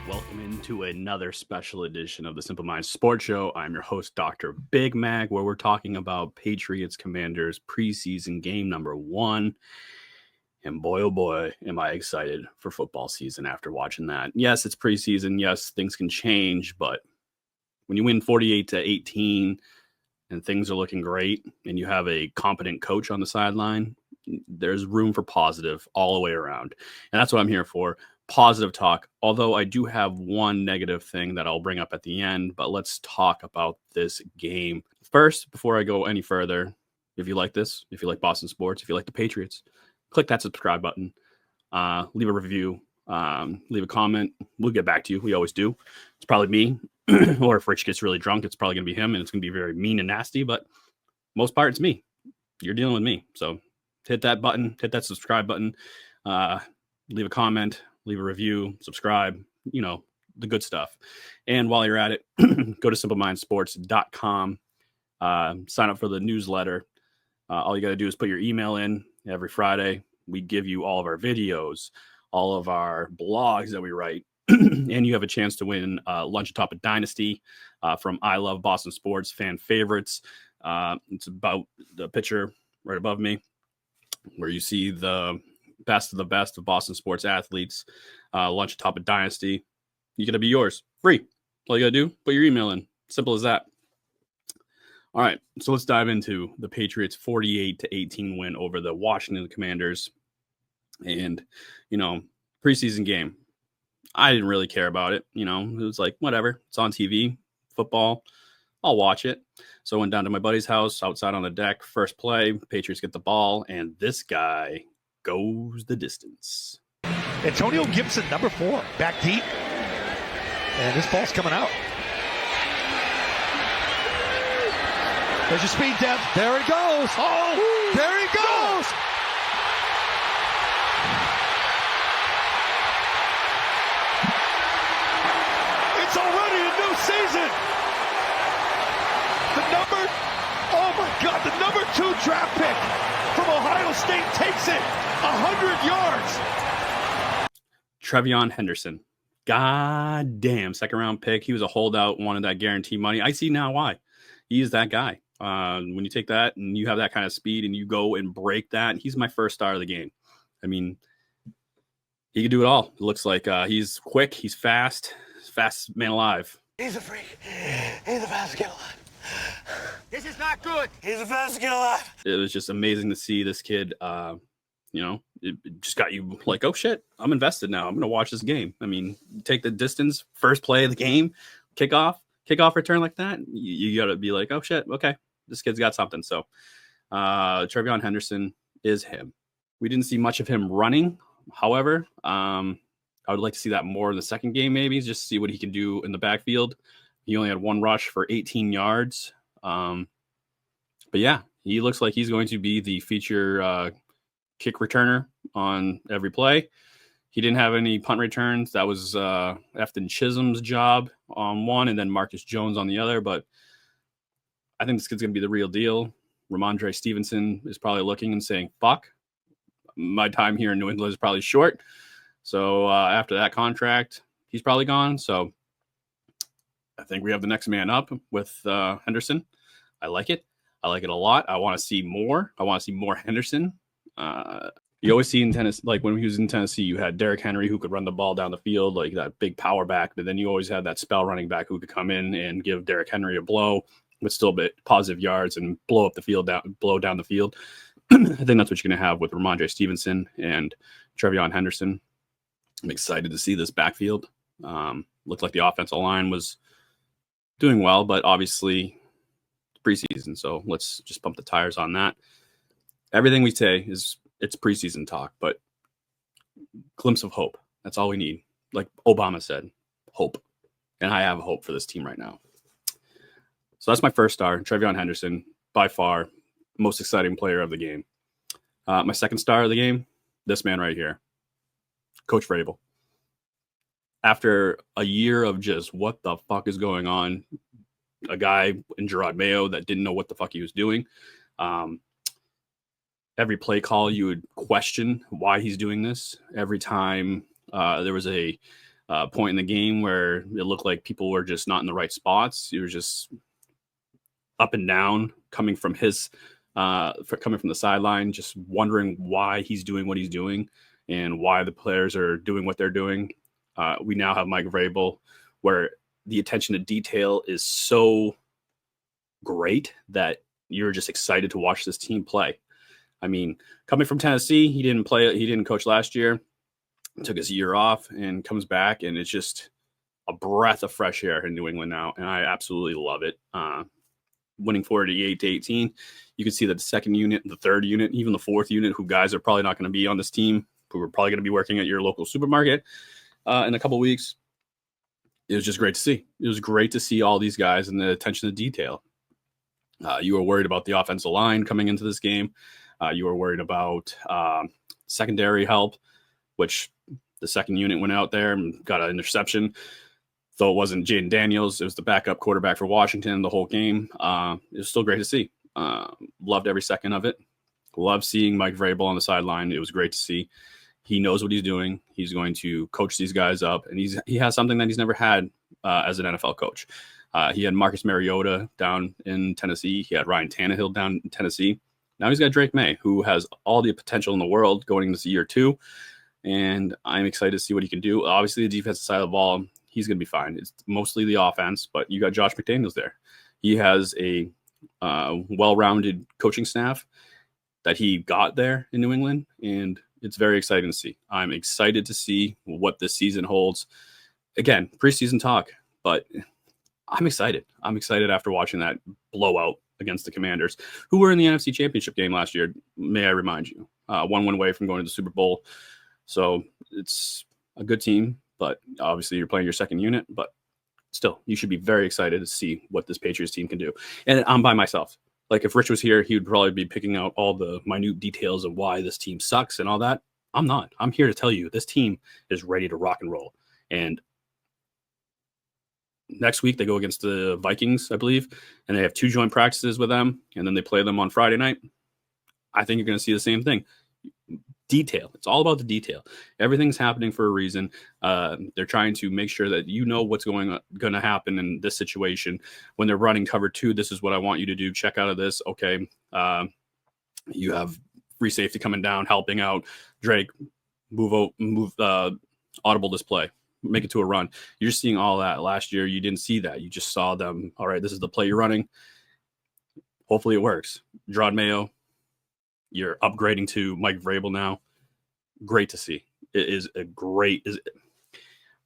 Welcome into another special edition of the Simple Minds Sports Show. I'm your host, Dr. Big Mac, where we're talking about Patriots Commanders Preseason game number 1. And boy, oh boy, am I excited for football season after watching that. Yes, it's preseason. Yes, things can change, but when you win 48-18 and things are looking great and you have a competent coach on the sideline, there's room for positive all the way around. And that's what I'm here for. Positive talk, although I do have one negative thing that I'll bring up at the end, but let's talk about this game. First, before I go any further, if you like this, if you like Boston sports, if you like the Patriots, click that subscribe button, leave a review, leave a comment. We'll get back to you. We always do. It's probably me, or if Rich gets really drunk, it's probably going to be him, and it's going to be very mean and nasty, but most part, it's me. You're dealing with me. So hit that button, hit that subscribe button, leave a comment, leave a review, subscribe, the good stuff. And while you're at it, go to simplemindsports.com, sign up for the newsletter. All you got to do is put your email in every Friday. We give you all of our videos, all of our blogs that we write, and you have a chance to win lunch atop a dynasty from I Love Boston Sports fan favorites. It's about the picture right above me where you see the best of the best of Boston sports athletes, lunch atop a dynasty. You gotta be yours, free. All you gotta do, put your email in. Simple as that. All right, so let's dive into the Patriots 48-18 win over the Washington Commanders. And, preseason game. I didn't really care about it. It was like, whatever. It's on TV, football. I'll watch it. So I went down to my buddy's house outside on the deck. First play, Patriots get the ball, and this guy goes the distance. Antonio Gibson, number 4, back deep. And this ball's coming out. There's your speed depth. There it goes. Oh, there he goes. It's already a new season. The number 2 draft pick from Ohio State takes it 100 yards. Trevion Henderson. God damn, second round pick. He was a holdout, wanted that guarantee money. I see now why. He is that guy. When you take that and you have that kind of speed and you go and break that, he's my first star of the game. I mean, he can do it all. It looks like he's quick, he's fast man alive. He's a freak. He's the fastest kid alive. This is not good. He's the fastest kid alive. It was just amazing to see this kid. It just got you like, oh shit, I'm invested now. I'm gonna watch this game. I mean, take the distance, first play of the game, kickoff return like that. You gotta be like, oh shit, okay, this kid's got something. So, Trevion Henderson is him. We didn't see much of him running. However, I would like to see that more in the second game, maybe just see what he can do in the backfield. He only had 1 rush for 18 yards. But yeah, he looks like he's going to be the feature kick returner on every play. He didn't have any punt returns. That was Efton Chisholm's job on one, and then Marcus Jones on the other. But I think this kid's going to be the real deal. Ramondre Stevenson is probably looking and saying, fuck, my time here in New England is probably short. So after that contract, he's probably gone. So I think we have the next man up with Henderson. I like it. I like it a lot. I want to see more. I want to see more Henderson. You always see in Tennessee, like when he was in Tennessee, you had Derrick Henry who could run the ball down the field, like that big power back. But then you always had that spell running back who could come in and give Derrick Henry a blow with still a bit positive yards and blow down the field. I think that's what you're going to have with Ramondre Stevenson and Trevion Henderson. I'm excited to see this backfield. Looked like the offensive line was doing well, but obviously preseason. So let's just pump the tires on that. Everything we say it's preseason talk, but glimpse of hope. That's all we need. Like Obama said, hope. And I have hope for this team right now. So that's my first star, Trevion Henderson, by far most exciting player of the game. My second star of the game, this man right here, Coach Vrabel. After a year of just what the fuck is going on, a guy in Gerard Mayo that didn't know what the fuck he was doing. Every play call, you would question why he's doing this. Every time there was a point in the game where it looked like people were just not in the right spots. It was just up and down coming from coming from the sideline, just wondering why he's doing what he's doing and why the players are doing what they're doing. We now have Mike Vrabel, where the attention to detail is so great that you're just excited to watch this team play. I mean, coming from Tennessee, he didn't coach last year, took his year off and comes back, and it's just a breath of fresh air in New England now, and I absolutely love it. Winning 48-18, you can see that the second unit, the third unit, even the fourth unit, who guys are probably not going to be on this team, who are probably going to be working at your local supermarket in a couple of weeks. It was just great to see. It was great to see all these guys and the attention to detail. You were worried about the offensive line coming into this game. You were worried about secondary help, which the second unit went out there and got an interception. Though it wasn't Jaden Daniels, it was the backup quarterback for Washington the whole game. It was still great to see. Loved every second of it. Loved seeing Mike Vrabel on the sideline. It was great to see. He knows what he's doing. He's going to coach these guys up, and he has something that he's never had as an NFL coach. He had Marcus Mariota down in Tennessee. He had Ryan Tannehill down in Tennessee. Now he's got Drake May, who has all the potential in the world going into year 2, and I'm excited to see what he can do. Obviously, the defensive side of the ball, he's going to be fine. It's mostly the offense, but you got Josh McDaniels there. He has a well-rounded coaching staff that he got there in New England, and it's very exciting to see. I'm excited to see what this season holds. Again, preseason talk, but I'm excited. I'm excited after watching that blowout against the Commanders, who were in the NFC Championship game last year, may I remind you. One away from going to the Super Bowl. So it's a good team, but obviously you're playing your second unit, but still, you should be very excited to see what this Patriots team can do. And I'm by myself. Like, if Rich was here, he would probably be picking out all the minute details of why this team sucks and all that. I'm not. I'm here to tell you this team is ready to rock and roll. And next week they go against the Vikings, I believe, and they have 2 joint practices with them, and then they play them on Friday night. I think you're going to see the same thing. Detail. It's all about the detail. Everything's happening for a reason. They're trying to make sure that you know what's going to happen in this situation. When they're running cover 2, this is what I want you to do. Check out of this. Okay. You have free safety coming down, helping out. Drake, move audible display, make it to a run. You're seeing all that. Last year, you didn't see that. You just saw them. All right, this is the play you're running. Hopefully it works. Gerard Mayo, you're upgrading to Mike Vrabel now. Great to see. It is a great.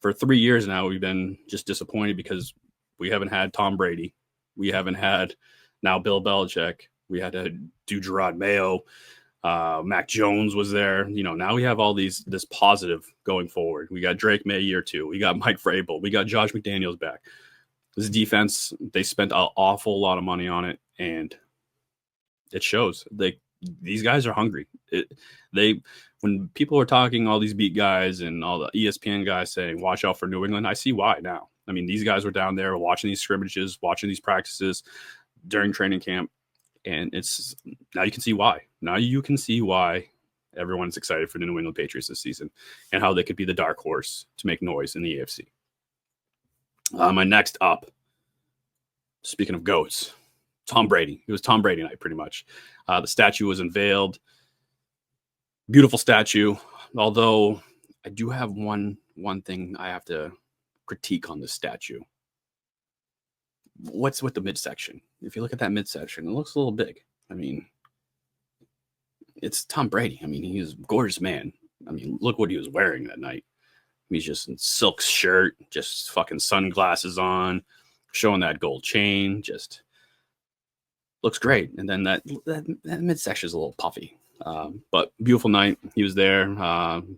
For 3 years now, we've been just disappointed because we haven't had Tom Brady. We haven't had now Bill Belichick. We had to do Gerard Mayo. Mac Jones was there. Now we have all this positive going forward. We got Drake May year 2. We got Mike Vrabel. We got Josh McDaniels back. This defense, they spent an awful lot of money on it, and it shows. These guys are hungry. When people are talking, all these beat guys and all the ESPN guys saying, watch out for New England, I see why now. I mean, these guys were down there watching these scrimmages, watching these practices during training camp, and now you can see why. Now you can see why everyone's excited for the New England Patriots this season and how they could be the dark horse to make noise in the AFC. My next up, speaking of GOATs, Tom Brady. It was Tom Brady night, pretty much. The statue was unveiled. Beautiful statue. Although I do have one thing I have to critique on this statue. What's with the midsection? If you look at that midsection, it looks a little big. I mean, it's Tom Brady. I mean, he's a gorgeous man. I mean, look what he was wearing that night. He's just in silk shirt, just fucking sunglasses on, showing that gold chain. Just looks great. And then that midsection is a little puffy. But beautiful night. He was there.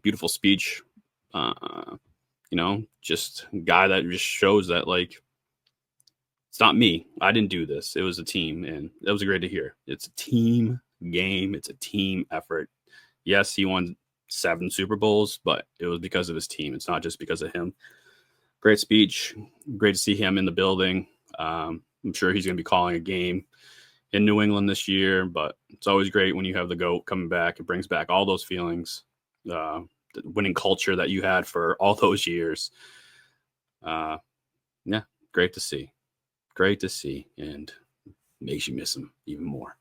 Beautiful speech. Just a guy that just shows that, like, it's not me. I didn't do this. It was a team. And that was great to hear. It's a team game. It's a team effort. Yes, he won 7 Super Bowls, but it was because of his team. It's not just because of him. Great speech. Great to see him in the building. I'm sure he's going to be calling a game in New England this year, but it's always great when you have the GOAT coming back. It brings back all those feelings. the winning culture that you had for all those years. Yeah, great to see. Great to see, and makes you miss him even more.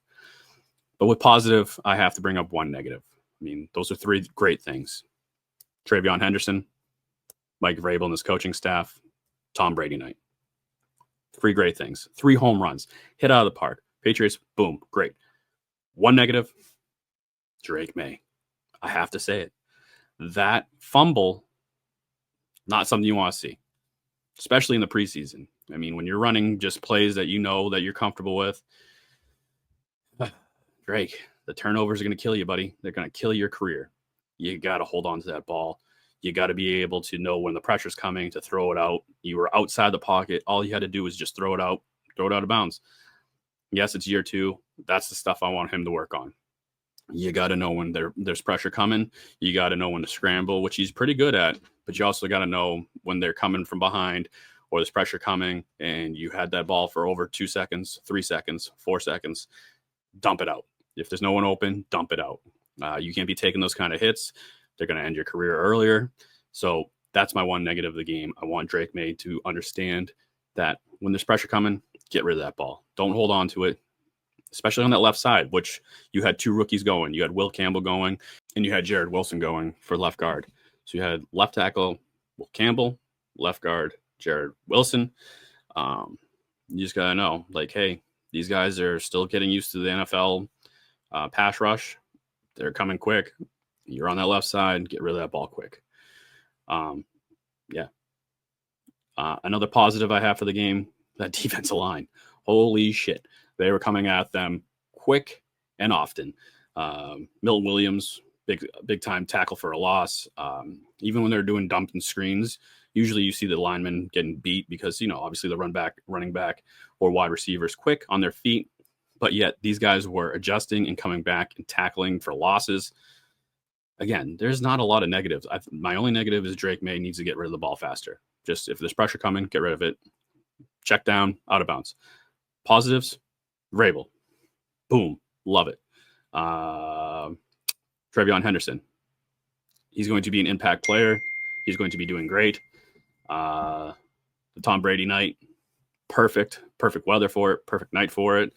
But with positive, I have to bring up one negative. I mean, those are three great things. Travion Henderson, Mike Vrabel and his coaching staff, Tom Brady night. Three great things. 3 home runs. Hit out of the park. Patriots, boom, great. One negative, Drake May. I have to say it. That fumble, not something you want to see, especially in the preseason. I mean, when you're running just plays that you know that you're comfortable with, Drake, the turnovers are going to kill you, buddy. They're going to kill your career. You got to hold on to that ball. You got to be able to know when the pressure's coming to throw it out. You were outside the pocket. All you had to do was just throw it out of bounds. Yes, it's year 2. That's the stuff I want him to work on. You got to know when there's pressure coming. You got to know when to scramble, which he's pretty good at. But you also got to know when they're coming from behind or there's pressure coming and you had that ball for over 2 seconds, 3 seconds, 4 seconds. Dump it out. If there's no one open, dump it out. You can't be taking those kind of hits. They're going to end your career earlier. So that's my one negative of the game. I want Drake May to understand that when there's pressure coming, get rid of that ball. Don't hold on to it, especially on that left side, which you had 2 rookies going. You had Will Campbell going, and you had Jared Wilson going for left guard. So you had left tackle Will Campbell, left guard Jared Wilson. You just got to know, like, hey, these guys are still getting used to the NFL pass rush. They're coming quick. You're on that left side. Get rid of that ball quick. Another positive I have for the game, that defensive line. Holy shit. They were coming at them quick and often. Milton Williams, big time tackle for a loss. Even when they're doing dump and screens, usually you see the linemen getting beat because, obviously the running back or wide receivers quick on their feet. But yet these guys were adjusting and coming back and tackling for losses. Again, there's not a lot of negatives. My only negative is Drake May needs to get rid of the ball faster. Just if there's pressure coming, get rid of it. Check down, out of bounds. Positives, Vrabel. Boom. Love it. Travion Henderson. He's going to be an impact player. He's going to be doing great. The Tom Brady night, perfect weather for it, perfect night for it.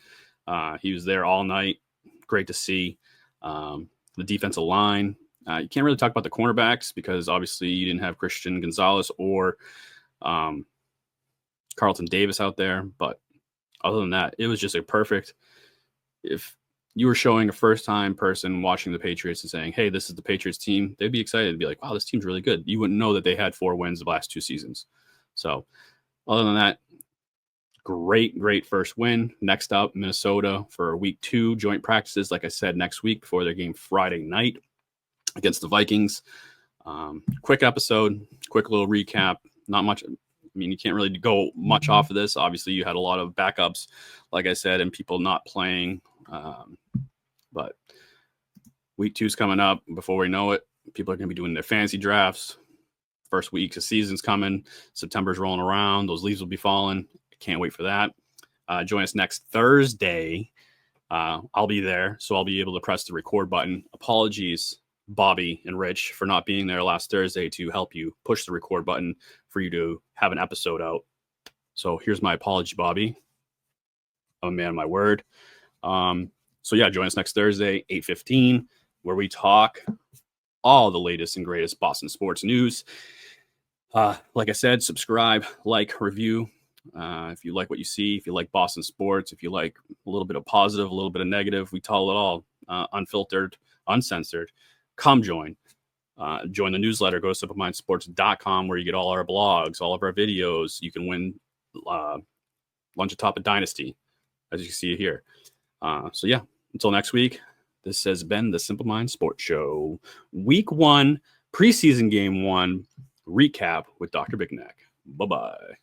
He was there all night. Great to see. The defensive line. You can't really talk about the cornerbacks because obviously you didn't have Christian Gonzalez or Carlton Davis out there. But other than that, it was just a perfect. If you were showing a first-time person watching the Patriots and saying, hey, this is the Patriots team, they'd be excited to be like, wow, this team's really good. You wouldn't know that they had 4 wins the last 2 seasons. So other than that, great first win. Next up, Minnesota for week 2 joint practices. Like I said, next week before their game Friday night against the Vikings. Quick episode, quick little recap. Not much. I mean, you can't really go much off of this. Obviously, you had a lot of backups, like I said, and people not playing. But week 2's coming up. Before we know it, people are going to be doing their fantasy drafts. First week of season's coming. September's rolling around. Those leaves will be falling. Can't wait for that. Join us next Thursday. I'll be there, so I'll be able to press the record button. Apologies, Bobby and Rich, for not being there last Thursday to help you push the record button for you to have an episode out. So here's my apology, Bobby. I'm a man of my word. So yeah, join us next Thursday, 8:15, where we talk all the latest and greatest Boston sports news. Like I said, subscribe, like, review. If you like what you see, if you like Boston sports, if you like a little bit of positive, a little bit of negative, we tell it all, unfiltered, uncensored. Come join. Join the newsletter. Go to simplemindsports.com where you get all our blogs, all of our videos. You can win lunch atop a dynasty, as you can see here. So yeah, until next week, this has been the Simple Mind Sports Show. Week 1, preseason game 1 recap with Dr. Big Neck. Bye-bye.